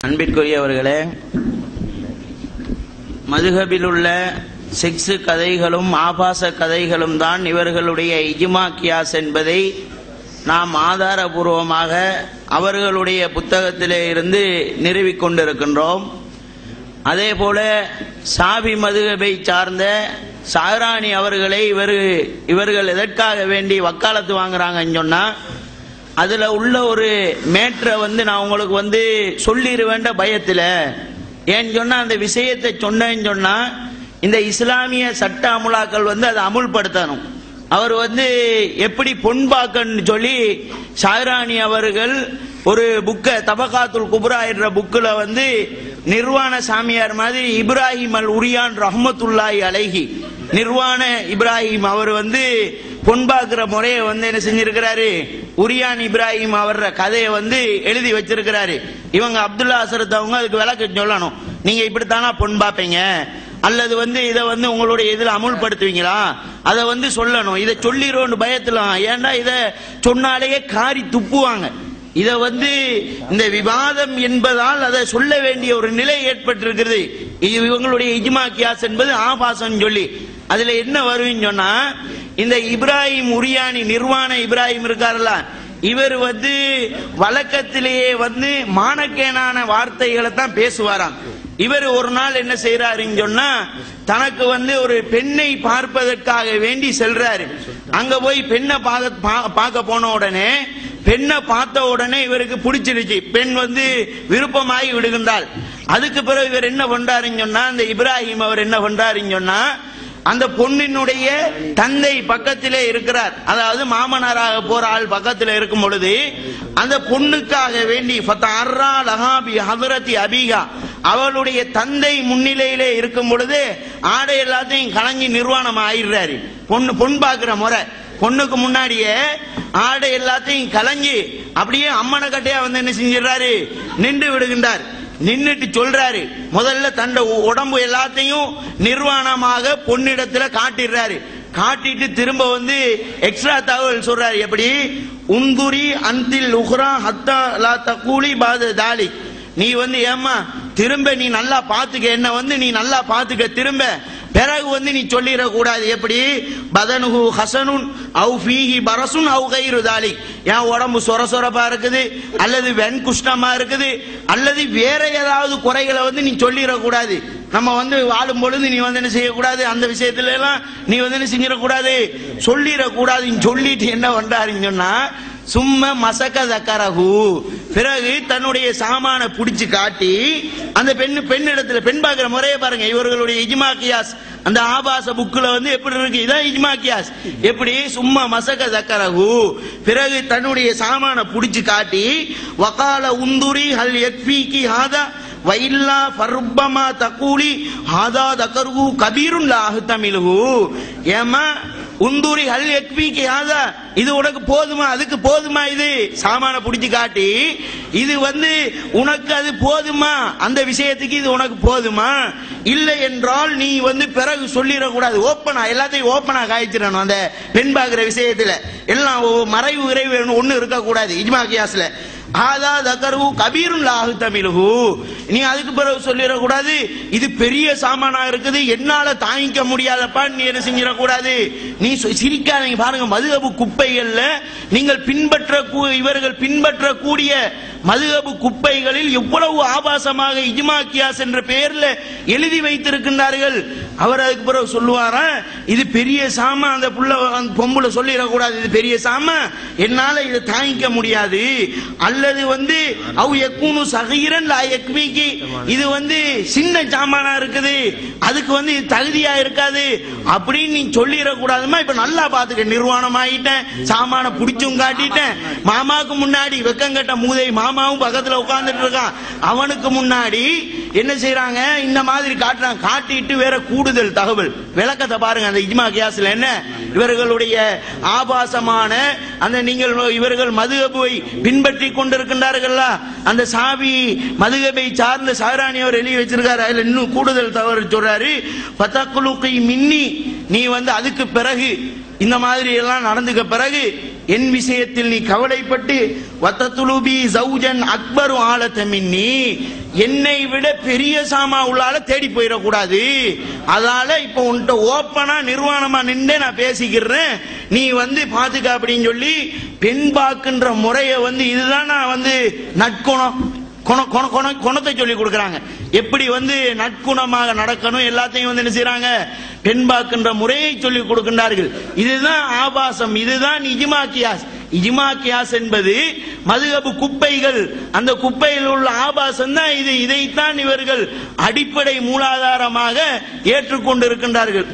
அன்பிற்குரியவர்களே, மதுஹபில் உள்ள செக்ஸ் கதைகளும் ஆபாச கதைகளும் தான் இவர்களுடைய இஜ்மா கியாஸ் என்பதை நாம் ஆதாரபூர்வமாக அவர்களுடைய புத்தகத்திலே இருந்து நிறுவிக் கொண்டிருக்கின்றோம். அதே போல சாபி மதுஹபை சார்ந்த ஷஹரானி அவர்களை இவர்கள் எதற்காக வேண்டி வக்காலத்து வாங்குறாங்கன்னு சொன்னா, அதுல உள்ள ஒரு மேற்ற நான் உங்களுக்கு சொல்லிடுவேண்ட பயத்துல. ஏன்னு சொன்னா அந்த விஷயத்தை சொன்னேன்னு சொன்னா இந்த இஸ்லாமிய சட்ட அமுலாக்கள் அதை அமுல்படுத்தணும். அவர் எப்படி பொன்பாக்கன்னு சொல்லி ஷஹரானி அவர்கள் ஒரு புக்க தபகாத்துல் குப்ரா என்ற புக்கில் நிர்வாண சாமியார் மாதிரி இப்ராஹிம் அல் உரியான் ரஹ்மத்துல்லாஹி அலைஹி நிர்வாண இப்ராஹிம் அவர் பொன்பாக்குற முறையை என்ன செஞ்சிருக்கிறாரு, உரியான் இப்ராஹிம் அவர் கதையை எழுதி வச்சிருக்கிறாரு. இவங்க அப்துல்லா அசரத் அவங்க அதுக்கு விளக்கு சொல்லணும். நீங்க இப்படித்தானா பொன் பாப்பீங்க, அல்லது இதை உங்களுடைய இதுல அமுல்படுத்துவீங்களா, அதை சொல்லணும். இதை சொல்லிடுவோம் பயத்துல. ஏன்னா இதை சொன்னாலேயே காரி துப்புவாங்க. இத இந்த விவாதம் என்பதால் அதை சொல்ல வேண்டிய ஒரு நிலை ஏற்பட்டிருக்கிறது. இவங்களுடைய இஜ்மா கியாஸ் என்பது ஆபாசம் சொல்லி அதுல என்ன வருவீன்னு சொன்னா, இந்த இப்ராஹிம் உரியானி நிர்வாண இப்ராஹிம் இருக்காருல்ல, இவர் வழக்கத்திலேயே மானக்கேனான வார்த்தைகளை தான் பேசுவாராம். இவர் ஒரு நாள் என்ன செய்யறாருன்னு சொன்னா, தனக்கு ஒரு பெண்ணை பார்ப்பதற்காக வேண்டி செல்றாரு. அங்க போய் பெண்ணை பார்க்க போன உடனே பெண்ணை பார்த்த உடனே இவருக்கு பிடிச்சிருச்சு. பெண் விருப்பமாகி விடுகின்றாள். அதுக்கு பிறகு இவர் என்ன பண்றாருன்னு சொன்னா, அந்த இப்ராஹிம் அவர் என்ன பண்றாருன்னு சொன்னா, அந்த பொண்ணினுடைய தந்தை பக்கத்திலே இருக்கிறார். அதாவது மாமனாராக போற ஆள் பக்கத்தில் இருக்கும் பொழுது அந்த பொண்ணுக்காக வேண்டி அபிகா அவளுடைய தந்தை முன்னிலையிலே இருக்கும் பொழுது ஆடை எல்லாத்தையும் கலஞ்சி நிர்வாணம் ஆயிடுறாரு. பொன் பார்க்கிற முறை பொண்ணுக்கு முன்னாடியே ஆடை எல்லாத்தையும் கலஞ்சி அப்படியே அம்மனை கட்டையா என்ன செஞ்சிடறாரு, நின்று விடுகின்றார். நின்னுட்டு சொல்றாரு, முதல்ல தன்னை உடம்பு எல்லாத்தையும் நிர்வாணமாக பொன்னிடத்துல காட்டிடுறாரு. காட்டிட்டு திரும்ப எக்ஸ்ட்ரா தகவல் சொல்றாரு. எப்படி உந்துரி அந்தில் உஹ்ரா ஹத்தா லா தகூலி பாத தாலி, நீ ஏமா திரும்ப நீ நல்லா பாத்துக்க, என்ன நீ நல்லா பாத்துக்க, திரும்ப பிறகு நீ சொல்லிட கூடாது. எப்படி பதனுஹு ஹசனுன் அவு ஃபீஹி பரசுன் அவு கைரு தாலி, என் உடம்பு சொரசொரப்பா இருக்குது, அல்லது வெண்குஷ்டமா இருக்குது, அல்லது வேற ஏதாவது குறைகளை நீ சொல்லிட கூடாது. நம்ம வாழும் பொழுது நீ என்ன செய்யக்கூடாது, அந்த விஷயத்துல எல்லாம் நீ என்ன செஞ்சிடக்கூடாது, சொல்லிடக்கூடாது. சொல்லிட்டு என்ன பண்றாருன்னு சொன்னா, சும்மா மசக்க தக்கரகு, பிறகு தன்னுடைய சாமான புடிச்சு காட்டி அந்த பெண்ணிடத்துல பெண் பார்க்கிற முறையை பாருங்க. இவர்களுடைய இஜ்மா கியாஸ் அந்த ஆபாச புக்குல எப்படி இருக்கு, இதான் இஜ்மா கியாஸ். எப்படி சும்மா மசக்க தக்கரகு, பிறகு தன்னுடைய சாமான புடிச்சு காட்டி வகால உந்துரி ஹல் யக்ஃபீகி ஹாதா வைல்லா ஃபர்பமா தகூலி ஹாதா தகர்ஹு கபீருன் லா அஹ்தமிலுஹு, ஏமா உந்துரி ஹல் யக்ஃபீகி ஹாதா, இது உனக்கு போதுமா, அதுக்கு போதுமா, இது சாமான புடிச்சு காட்டி இது உனக்கு அது போதுமா, அந்த விஷயத்துக்கு இது உனக்கு போதுமா, இல்லை என்றால் நீ பிறகு சொல்லிடக்கூடாது. ஓப்பனா எல்லாத்தையும் ஓப்பனா காய்ச்சிடணும். அந்த பெண் பார்க்கிற விஷயத்துல எல்லாம் மறைவு விரைவு ஒண்ணு இருக்கக்கூடாது. இஜ்மா கியாஸ்ல ஆதா தகர்ஹு கபீருன் லா அஹ்தமிலுஹு, நீ அதுக்கு பிறகு சொல்லிடக்கூடாது இது பெரிய சாமானா இருக்குது, என்னால தாங்கிக்க முடியாதப்பா, நீ என்ன செஞ்சிடக்கூடாது. நீ சிரிக்காதீங்க பாருங்க. மதுஹபு குப்பைகள்ல நீங்கள் இவர்கள் பின்பற்றக்கூடிய மதுஹபு குப்பைகளில் எவ்வளவு ஆபாசமாக இஜ்மா கியாஸ் என்ற பெயர்ல எழுதி வைத்திருக்கின்றார்கள். அவர் அதுக்கு பிறகு சொல்லுவாரா, இது பெரிய சாமா, அந்த பொம்புல சொல்லிடக்கூடாது, இது பெரிய சாமா, என்னால இதை தாங்கிக்க முடியாது. அல்லது அவ் யக்கூனு ஸகீரன் லா யக்ஃபீகி, இது சின்ன சாமானா இருக்குது, அதுக்கு இது தகுதியா இருக்காது அப்படின்னு நீ சொல்லிடக்கூடாதுமா. இப்ப நல்லா பாத்துக்க, நிர்வாணம் ஆகிட்டேன், சாமான புடிச்சும் காட்டிட்டேன், மாமாவுக்கு முன்னாடி வெக்கங்கட்ட மூதை மாமாவும் பக்கத்துல உட்கார்ந்துட்டு இருக்கான், அவனுக்கு முன்னாடி என்ன செய்யறாங்க, இந்த மாதிரி காட்டுறாங்க. காட்டிட்டு வேற கூடுதல் தகவல் விளக்கத்தை பாருங்க. அந்த இஜ்மா கியாஸ்ல என்ன இவர்களுடைய ஆபாசமான அந்த இவர்கள் மதுஹபை பின்பற்றி கொண்டிருக்கின்றார்கள். அந்த சாபி மதுஹபை சார்ந்த ஷஹரானி அவர் எழுதி வச்சிருக்காரு. அதுல இன்னும் கூடுதல் தகவல் சொல்றாரு. ஃபதக்லுகி மின்னி, நீ அதுக்கு பிறகு இந்த மாதிரி எல்லாம் நடந்துக்க பிறகு என் விஷயத்தில் நீ கவலைப்பட்டு வத்தத்துலுபி ஜௌஜன் அக்பரு ஆலத்தமின்னி என்னை விட பெரிய சாமா உள்ளால தேடி போயிடக்கூடாது. அதால இப்ப உன்கிட்ட ஓப்பனா நிர்வாணமா நின்று நான் பேசிக்கிறேன், நீ பாத்துக்க அப்படின்னு சொல்லி பெண் பார்க்கின்ற முறையை இதுதான் நான் நற்குணம் குணத்தை சொல்லி கொடுக்கறாங்க. எப்படி நற்குணமாக நடக்கணும் எல்லாத்தையும் என்ன செய்யறாங்க, பெண் பார்க்கின்ற முறையை சொல்லி கொடுக்கின்றார்கள். இதுதான் ஆபாசம், இதுதான் இஜ்மா கியாஸ். இஜ்மா கியாஸ் என்பது மதுஹப் குப்பைகள், அந்த குப்பையில் உள்ள ஆபாசம் தான் இது. இதைத்தான் இவர்கள் அடிப்படை மூலாதாரமாக ஏற்றுக்கொண்டிருக்கின்றார்கள்.